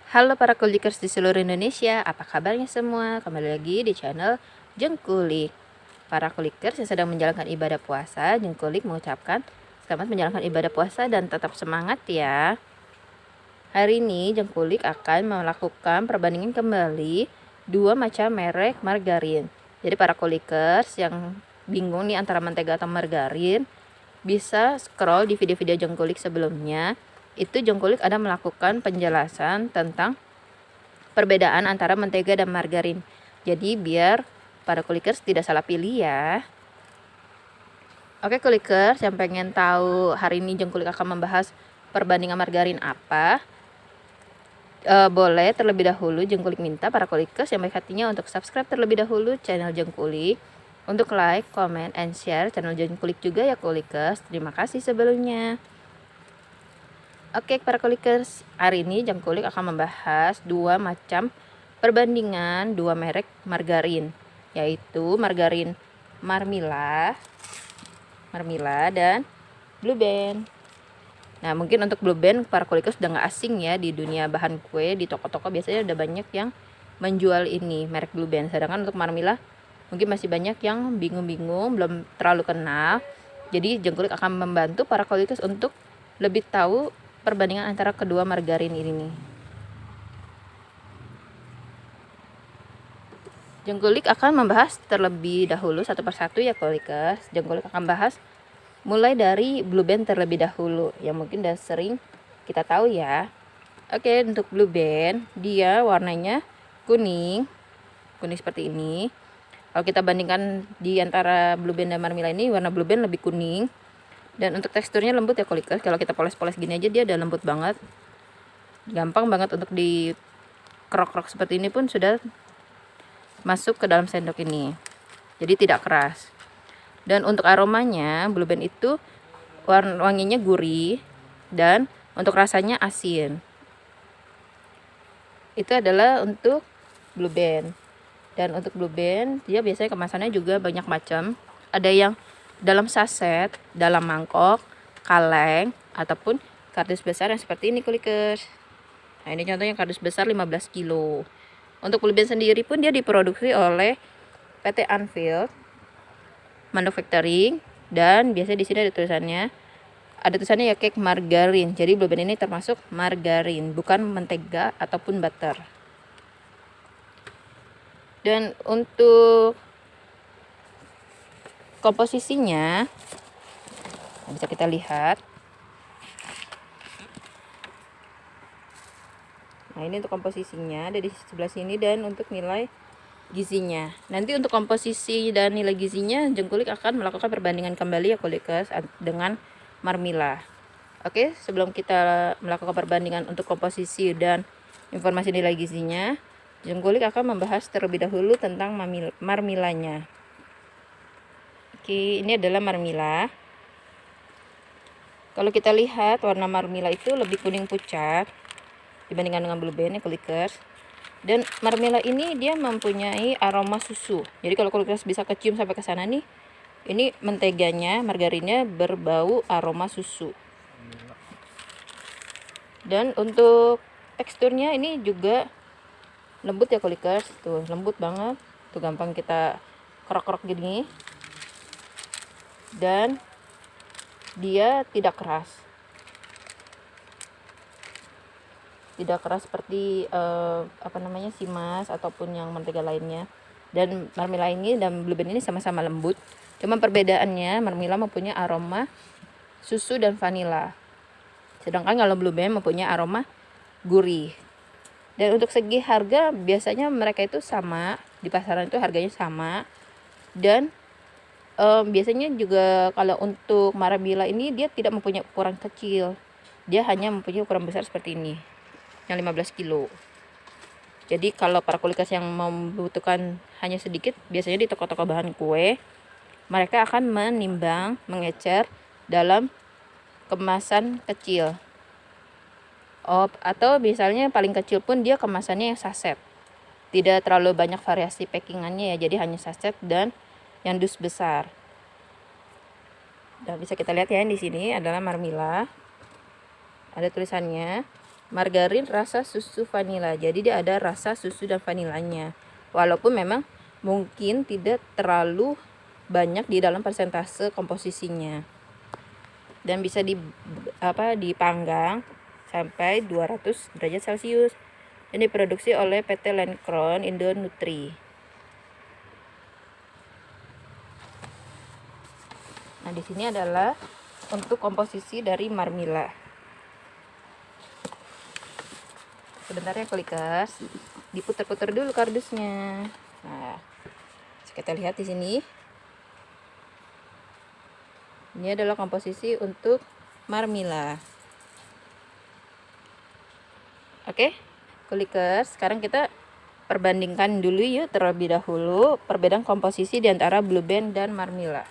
Halo para kulikers di seluruh Indonesia, apa kabarnya semua? Kembali lagi di channel Jengkulik. Para kulikers yang sedang menjalankan ibadah puasa, Jengkulik mengucapkan selamat menjalankan ibadah puasa dan tetap semangat ya. Hari ini Jengkulik akan melakukan perbandingan kembali dua macam merek margarin. Jadi para kulikers yang bingung nih antara mentega atau margarin, bisa scroll di video-video Jengkulik sebelumnya. Itu Jengkulik ada melakukan penjelasan tentang perbedaan antara mentega dan margarin. Jadi biar para kulikers tidak salah pilih ya. Oke kulikers yang pengen tahu hari ini Jengkulik akan membahas perbandingan margarin apa, boleh terlebih dahulu Jengkulik minta para kulikers yang baik hatinya untuk subscribe terlebih dahulu channel Jengkulik, untuk like, comment, and share channel Jengkulik juga ya kulikers. Terima kasih sebelumnya. Oke para kulikers, hari ini Jengkulik akan membahas dua macam perbandingan dua merek margarin, yaitu margarin Marmila dan Blue Band. Nah mungkin untuk Blue Band para kulikers udah gak asing ya di dunia bahan kue. Di toko-toko biasanya udah banyak yang menjual ini merek Blue Band. Sedangkan untuk Marmila mungkin masih banyak yang bingung-bingung, belum terlalu kenal. Jadi Jengkulik akan membantu para kulikers untuk lebih tahu perbandingan antara kedua margarin ini nih. Jengkulik akan membahas terlebih dahulu satu persatu ya kulikers. Jengkulik akan bahas mulai dari Blue Band terlebih dahulu, yang mungkin udah sering kita tahu ya. Oke, untuk Blue Band dia warnanya kuning seperti ini. Kalau kita bandingkan di antara Blue Band dan Marmila ini, warna Blue Band lebih kuning. Dan untuk teksturnya lembut ya kulikers. Kalau kita poles-poles gini aja dia udah lembut banget. Gampang banget untuk di krok-krok seperti ini pun sudah masuk ke dalam sendok ini. Jadi tidak keras. Dan untuk aromanya Blue Band itu wanginya gurih dan untuk rasanya asin. Itu adalah untuk Blue Band. Dan untuk Blue Band dia biasanya kemasannya juga banyak macam. Ada yang dalam saset, dalam mangkok, kaleng, ataupun kardus besar yang seperti ini kulikers. Nah ini contohnya kardus besar 15 kilo. Untuk Blue Band sendiri pun dia diproduksi oleh PT Anfield Manufacturing, dan biasanya di sini ada tulisannya ya cake margarin. Jadi Blue Band ini termasuk margarin, bukan mentega ataupun butter. Dan untuk komposisinya bisa kita lihat. Nah ini untuk komposisinya ada di sebelah sini, dan untuk nilai gizinya. Nanti untuk komposisi dan nilai gizinya Jengkulik akan melakukan perbandingan kembali ya kulikers dengan Marmila. Oke, sebelum kita melakukan perbandingan untuk komposisi dan informasi nilai gizinya, Jengkulik akan membahas terlebih dahulu tentang Marmilanya. Oke, ini adalah Marmila. Kalau kita lihat warna Marmila itu lebih kuning pucat dibandingkan dengan Blue Band ya kulikers. Dan Marmila ini dia mempunyai aroma susu. Jadi kalau kulikers bisa kecium sampai ke sana nih, ini menteganya, margarinnya berbau aroma susu. Dan untuk teksturnya ini juga lembut ya kulikers. Tuh lembut banget. Tuh gampang kita krok-krok gini. Dan dia tidak keras. Tidak keras seperti Simas ataupun yang mentega lainnya. Dan Marmila ini dan Blue Band ini sama-sama lembut. Cuma perbedaannya Marmila mempunyai aroma susu dan vanila. Sedangkan kalau Blue Band mempunyai aroma gurih. Dan untuk segi harga biasanya mereka itu sama, di pasaran itu harganya sama. Dan biasanya juga kalau untuk Marmila ini dia tidak mempunyai ukuran kecil. Dia hanya mempunyai ukuran besar seperti ini, yang 15 kilo. Jadi kalau para kulikers yang membutuhkan hanya sedikit, biasanya di toko-toko bahan kue mereka akan menimbang, mengecer dalam kemasan kecil. Atau misalnya paling kecil pun dia kemasannya yang saset. Tidak terlalu banyak variasi packingannya ya, jadi hanya saset dan yang dus besar. Dan bisa kita lihat ya di sini adalah Marmila. Ada tulisannya margarin rasa susu vanila. Jadi dia ada rasa susu dan vanilanya. Walaupun memang mungkin tidak terlalu banyak di dalam persentase komposisinya. Dan bisa dipanggang sampai 200 derajat Celcius. Dan diproduksi oleh PT Lancron Indonutri. Nah, di sini adalah untuk komposisi dari Marmila. Sebentar ya Klikers, diputar-putar dulu kardusnya. Nah, kita lihat di sini. Ini adalah komposisi untuk Marmila. Oke, Klikers, sekarang kita perbandingkan dulu yuk terlebih dahulu perbedaan komposisi di antara Blue Band dan Marmila.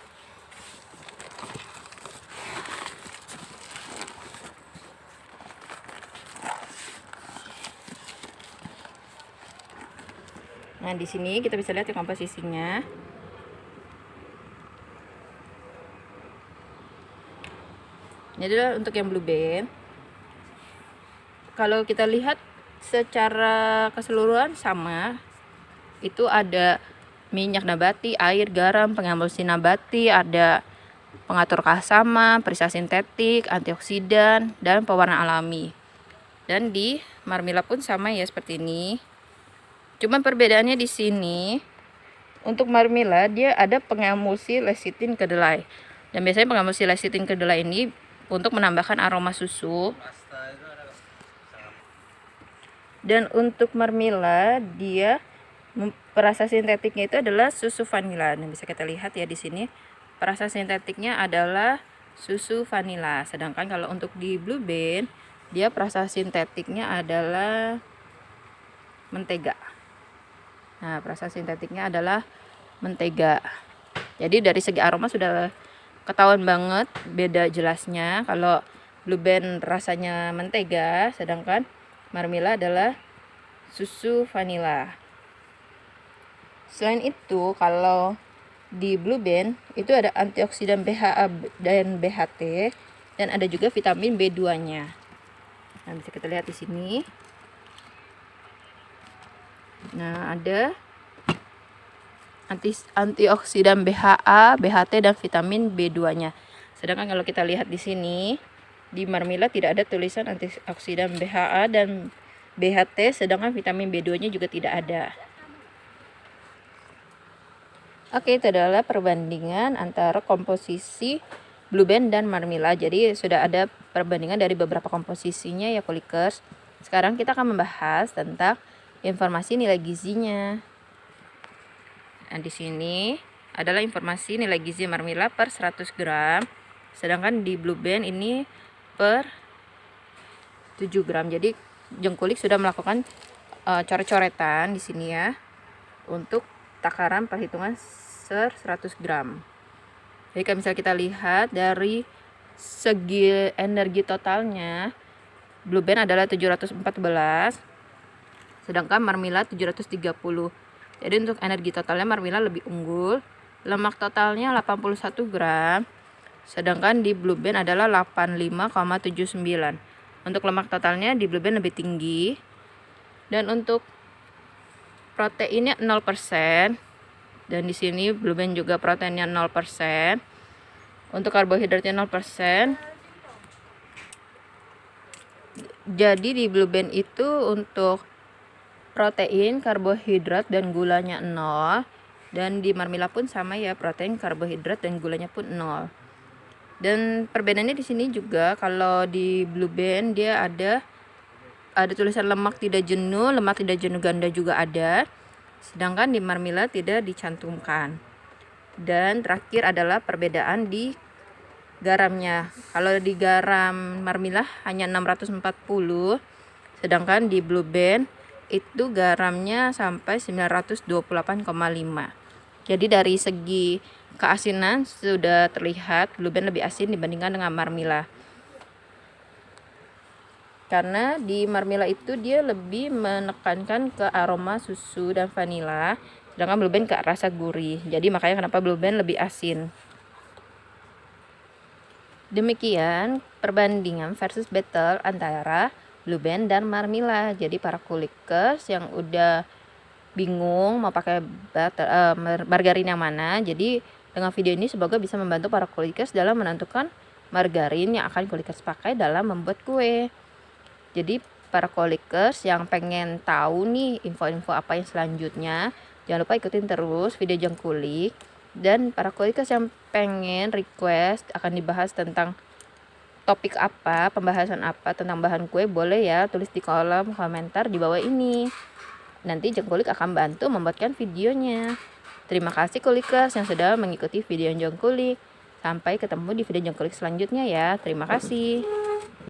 Nah, di sini kita bisa lihat ya komposisinya. Ini adalah untuk yang Blue Band. Kalau kita lihat secara keseluruhan sama. Itu ada minyak nabati, air, garam, pengemulsi nabati, ada pengatur kasama, perisa sintetik, antioksidan, dan pewarna alami. Dan di Marmila pun sama ya seperti ini. Cuman perbedaannya di sini untuk Marmila dia ada pengemulsi lecitin kedelai. Dan biasanya pengemulsi lecitin kedelai ini untuk menambahkan aroma susu. Dan untuk Marmila dia perasa sintetiknya itu adalah susu vanila. Nah, bisa kita lihat ya di sini. Perasa sintetiknya adalah susu vanila. Sedangkan kalau untuk di Blue Band dia perasa sintetiknya adalah mentega. Nah, perasa sintetiknya adalah mentega. Jadi dari segi aroma sudah ketahuan banget beda jelasnya. Kalau Blue Band rasanya mentega, sedangkan Marmila adalah susu vanila. Selain itu, kalau di Blue Band itu ada antioksidan BHA dan BHT, dan ada juga vitamin B2-nya. Nah, bisa kita lihat di sini. Nah, ada antioksidan BHA, BHT, dan vitamin B2-nya. Sedangkan kalau kita lihat di sini, di Marmila tidak ada tulisan antioksidan BHA dan BHT, sedangkan vitamin B2-nya juga tidak ada. Oke, itu adalah perbandingan antara komposisi Blue Band dan Marmila. Jadi sudah ada perbandingan dari beberapa komposisinya ya Klikers. Sekarang kita akan membahas tentang informasi nilai gizinya. Nah, di sini adalah informasi nilai gizi Marmila per 100 gram. Sedangkan di Blue Band ini per 7 gram. Jadi Jengkulik sudah melakukan coret-coretan di sini ya. Untuk takaran perhitungan 100 gram. Jadi kalau misalnya kita lihat dari segi energi totalnya, Blue Band adalah 714, sedangkan Marmila 730. Jadi untuk energi totalnya Marmila lebih unggul. Lemak totalnya 81 gram, sedangkan di Blue Band adalah 85,79. Untuk lemak totalnya di Blue Band lebih tinggi. Dan untuk proteinnya 0%. Dan di sini Blue Band juga proteinnya 0%. Untuk karbohidratnya 0%. Jadi di Blue Band itu untuk protein, karbohidrat, dan gulanya 0. Dan di Marmila pun sama ya, protein, karbohidrat, dan gulanya pun 0. Dan perbedaannya di sini juga kalau di Blue Band dia ada tulisan lemak tidak jenuh, lemak tidak jenuh ganda juga ada. Sedangkan di Marmila tidak dicantumkan. Dan terakhir adalah perbedaan di garamnya. Kalau di garam Marmila hanya 640, sedangkan di Blue Band itu garamnya sampai 928,5. Jadi dari segi keasinan sudah terlihat Blue Band lebih asin dibandingkan dengan Marmila. Karena di Marmila itu dia lebih menekankan ke aroma susu dan vanila, sedangkan Blue Band ke rasa gurih. Jadi makanya kenapa Blue Band lebih asin. Demikian perbandingan versus battle antara Blue Band dan Marmila. Jadi para kulikers yang udah bingung mau pakai margarin yang mana, jadi dengan video ini semoga bisa membantu para kulikers dalam menentukan margarin yang akan kulikers pakai dalam membuat kue. Jadi para kulikers yang pengen tahu nih info-info apa yang selanjutnya, jangan lupa ikutin terus video Jengkulik. Dan para kulikers yang pengen request akan dibahas tentang topik apa, pembahasan apa tentang bahan kue, boleh ya tulis di kolom komentar di bawah ini. Nanti Jengkulik akan bantu membuatkan videonya. Terima kasih kulikers yang sudah mengikuti video Jengkulik. Sampai ketemu di video Jengkulik selanjutnya ya. Terima kasih.